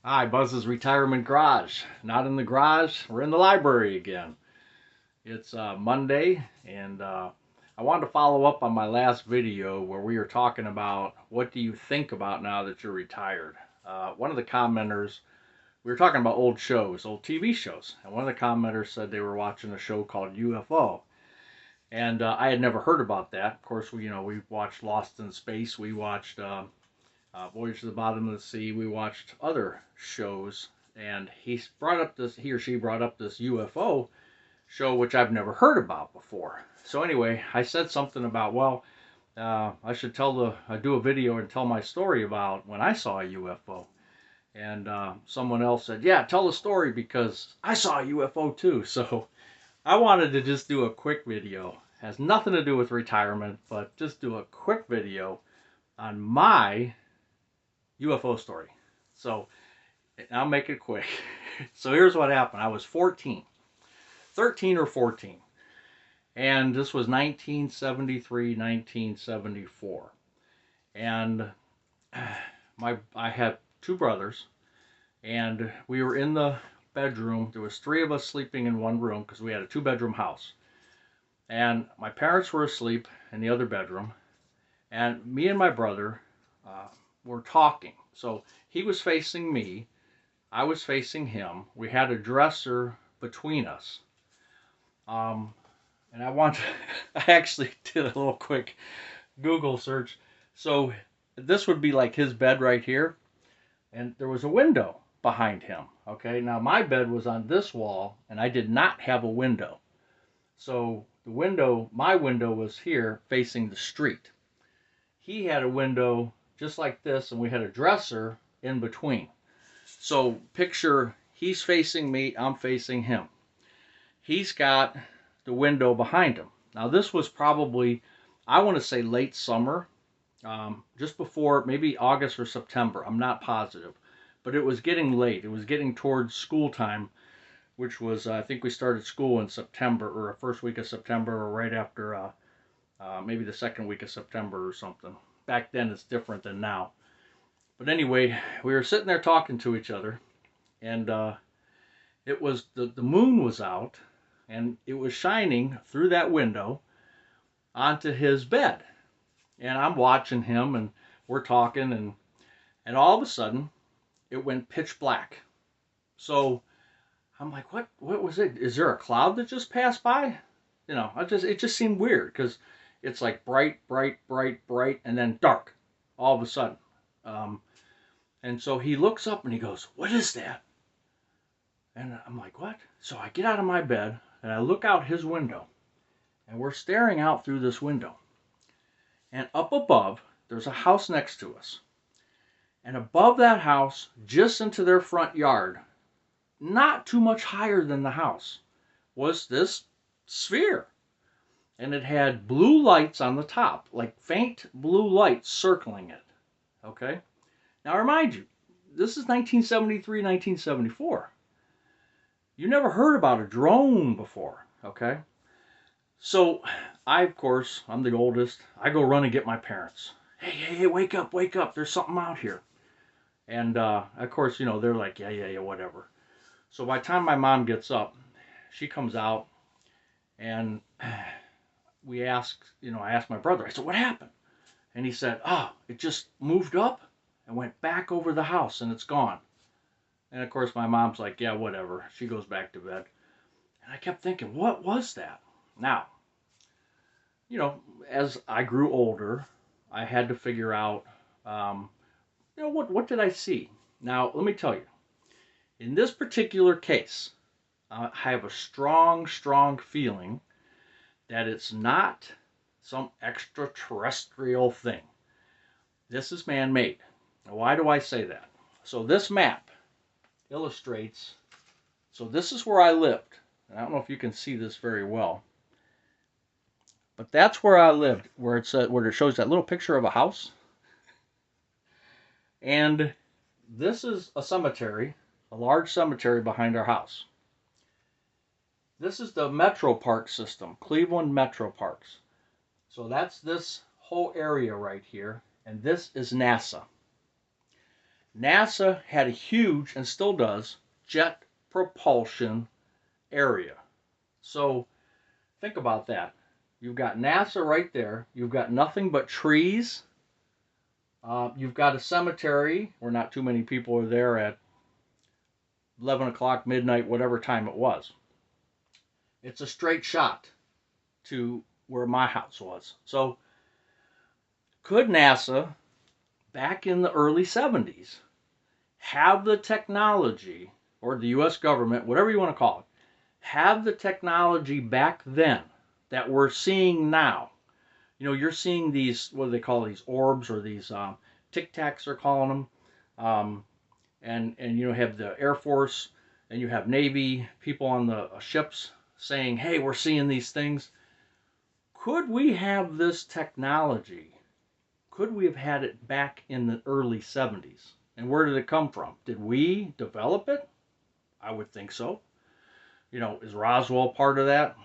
Hi, Buzz's Retirement Garage. Not in the garage, we're in the library again. It's Monday, and I wanted to follow up on my last video where we were talking about what do you think about now that you're retired. One of the commenters, we were talking about old shows, old TV shows, and one of the commenters said they were watching a show called UFO. And I had never heard about that. Of course, we watched Lost in Space, we watched Voyage to the Bottom of the Sea. We watched other shows, and he or she brought up this UFO show, which I've never heard about before. So anyway, I said something about, well, I should do a video and tell my story about when I saw a UFO. And someone else said, yeah, tell the story because I saw a UFO too. So I wanted to just do a quick video. Has nothing to do with retirement, but just do a quick video on my UFO story. So I'll make it quick. So here's what happened. I was 14, 13 or 14. And this was 1973, 1974. And I had two brothers, and we were in the bedroom. There was three of us sleeping in one room because we had a two-bedroom house. And my parents were asleep in the other bedroom, and me and my brother were talking. So he was facing me, I was facing him. We had a dresser between us. Um, and I actually did a little quick Google search. So this would be like his bed right here, and there was a window behind him. Okay, now my bed was on this wall, and I did not have a window. So my window was here facing the street. He had a window just like this, and we had a dresser in between. So picture he's facing me, I'm facing him. He's got the window behind him. Now this was probably, I want to say late summer, just before maybe August or September. I'm not positive, but it was getting late. It was getting towards school time, which was, I think we started school in September, or the first week of September, or right after maybe the second week of September or something. Back then it's different than now. But anyway, we were sitting there talking to each other, and it was the moon was out, and it was shining through that window onto his bed. And I'm watching him, and we're talking, and all of a sudden, it went pitch black. So I'm like, what was it? Is there a cloud that just passed by? It just seemed weird because it's like bright, bright, bright, bright, and then dark all of a sudden. And so he looks up and he goes, what is that? And I'm like, what? So I get out of my bed and I look out his window, and we're staring out through this window. And up above, there's a house next to us. And above that house, just into their front yard, not too much higher than the house, was this sphere. And it had blue lights on the top, like faint blue lights circling it. Okay? Now remind you, this is 1973, 1974. You never heard about a drone before, okay? So of course, I'm the oldest. I go run and get my parents. Hey, wake up, wake up. There's something out here. And of course, they're like, yeah, whatever. So by the time my mom gets up, she comes out, and I asked my brother, I said, what happened? And he said, it just moved up and went back over the house, and it's gone. And of course, my mom's like, yeah, whatever. She goes back to bed. And I kept thinking, what was that? Now, as I grew older, I had to figure out, what did I see? Now, let me tell you, in this particular case, I have a strong, strong feeling that it's not some extraterrestrial thing. This is man-made. Now, why do I say that? So this map illustrates, so this is where I lived. I don't know if you can see this very well, but that's where I lived, where it shows that little picture of a house. And this is a cemetery, a large cemetery behind our house. This is the Metro Park system, Cleveland Metro Parks. So that's this whole area right here, and this is NASA. NASA had a huge, and still does, jet propulsion area. So think about that. You've got NASA right there. You've got nothing but trees. You've got a cemetery where not too many people are there at 11 o'clock, midnight, whatever time it was. It's a straight shot to where my house was. So could NASA, back in the early 70s, have the technology, or the U.S. government, whatever you want to call it, have the technology back then that we're seeing now? You know, you're seeing these, what do they call these, orbs, or these tic tacs, they're calling them. And you know, have the Air Force and you have Navy people on the ships saying, hey, we're seeing these things. Could we have this technology? Could we have had it back in the early 70s? And where did it come from? Did we develop it? I would think so. You know, is Roswell part of that?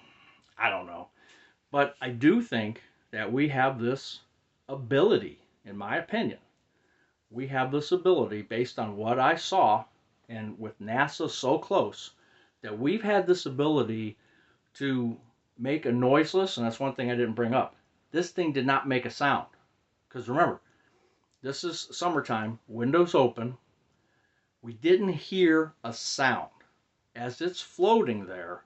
I don't know. But I do think that we have this ability, in my opinion. We have this ability based on what I saw, and with NASA so close, that we've had this ability to make a noiseless, and that's one thing I didn't bring up. This thing did not make a sound. Because remember, this is summertime, windows open. We didn't hear a sound. As it's floating there,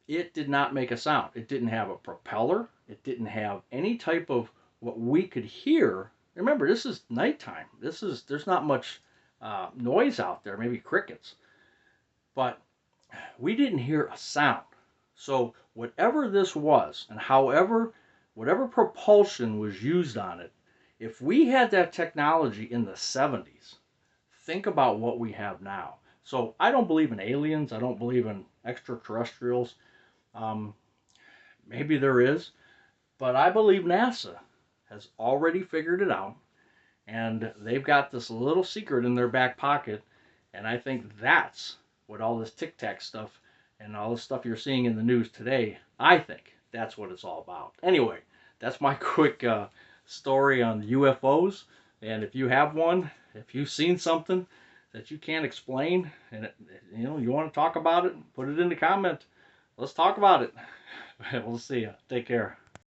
it did not make a sound. It didn't have a propeller. It didn't have any type of what we could hear. Remember, this is nighttime. There's not much noise out there, maybe crickets. But we didn't hear a sound. So whatever this was, and whatever propulsion was used on it, if we had that technology in the 70s, think about what we have now. So I don't believe in aliens. I don't believe in extraterrestrials. Um, Maybe there is, but I believe NASA has already figured it out, and they've got this little secret in their back pocket, and I think that's what all this Tic Tac stuff and all this stuff you're seeing in the news today, I think that's what it's all about. Anyway, that's my quick story on UFOs, and if you have one, if you've seen something that you can't explain, and you know you want to talk about it, put it in the comment. Let's talk about it. We'll see you. Take care.